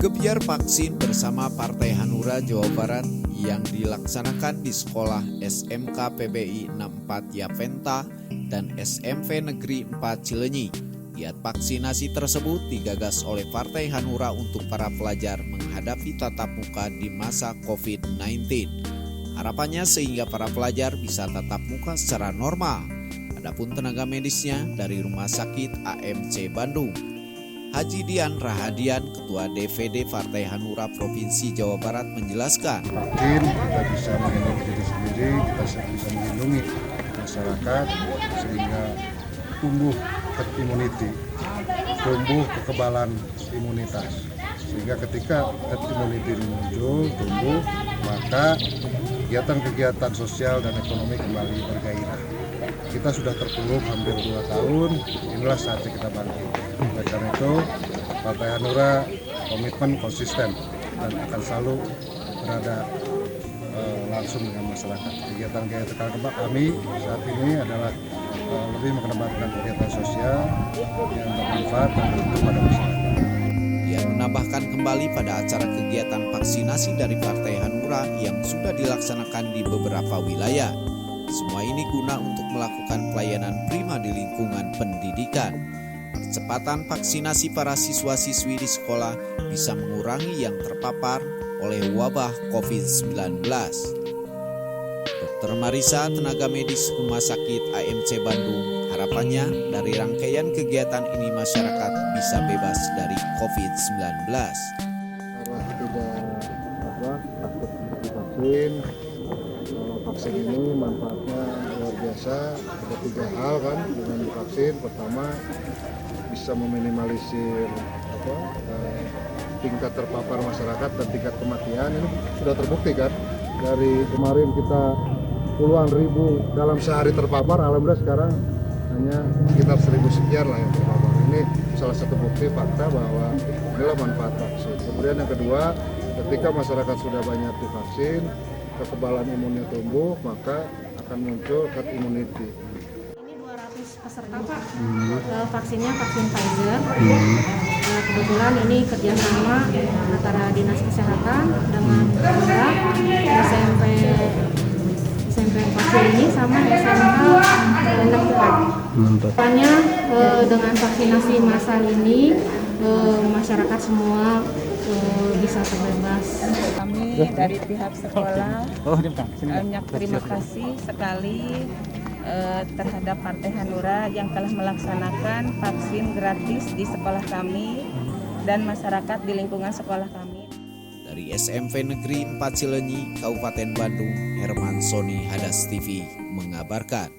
Gebyar vaksin bersama Partai Hanura Jawa Barat yang dilaksanakan di sekolah SMK PBI 64 Yapenta dan SMP Negeri 4 Cileunyi. Giat vaksinasi tersebut digagas oleh Partai Hanura untuk para pelajar menghadapi tatap muka di masa COVID-19. Harapannya sehingga para pelajar bisa tatap muka secara normal. Adapun tenaga medisnya dari Rumah Sakit AMC Bandung, Haji Dian Rahadian, Ketua DPD Partai Hanura Provinsi Jawa Barat menjelaskan. Vaksin kita bisa melindungi diri sendiri, kita bisa melindungi masyarakat sehingga tumbuh herd immunity, tumbuh kekebalan imunitas. Sehingga ketika herd immunity muncul, tumbuh, maka kegiatan-kegiatan sosial dan ekonomi kembali bergairah. Kita sudah terpuruk hampir 2 tahun, inilah saatnya kita bangkit. Oleh karena itu, Partai Hanura komitmen konsisten dan akan selalu berada langsung dengan masyarakat. Kegiatan-kegiatan kami saat ini adalah lebih mengedepankan kegiatan sosial yang bermanfaat dan beruntung pada masyarakat. Dia menambahkan kembali pada acara kegiatan vaksinasi dari Partai Hanura yang sudah dilaksanakan di beberapa wilayah. Semua ini guna untuk melakukan pelayanan prima di lingkungan pendidikan. Percepatan vaksinasi para siswa-siswi di sekolah bisa mengurangi yang terpapar oleh wabah COVID-19. Dr. Marisa, tenaga medis Rumah Sakit AMC Bandung, harapannya dari rangkaian kegiatan ini masyarakat bisa bebas dari COVID-19. Karena tidak takut divaksin, vaksin ini manfaatnya luar biasa. Ada 3 hal kan dengan divaksin. Pertama, bisa meminimalisir tingkat terpapar masyarakat dan tingkat kematian. Ini sudah terbukti kan, dari kemarin kita puluhan ribu dalam sehari terpapar, alhamdulillah sekarang hanya sekitar 1000 sekian lah yang terpapar. Ini salah satu bukti fakta bahwa inilah manfaat vaksin. Kemudian yang kedua, ketika masyarakat sudah banyak divaksin, kekebalan imunnya tumbuh, maka akan muncul herd immunity. Ini 200 peserta Pak, vaksinnya vaksin Pfizer. Kebetulan ini kerjasama antara Dinas Kesehatan dengan Hanura, SMP 4 ini sama SMK Negeri 4. Depannya dengan vaksinasi massal ini masyarakat semua bisa terbebas. Kami dari pihak sekolah banyak terima kasih sekali terhadap Partai Hanura yang telah melaksanakan vaksin gratis di sekolah kami dan masyarakat di lingkungan sekolah kami. Dari SMP Negeri 4 Cileunyi, Kabupaten Bandung, Herman Soni Hadas TV mengabarkan.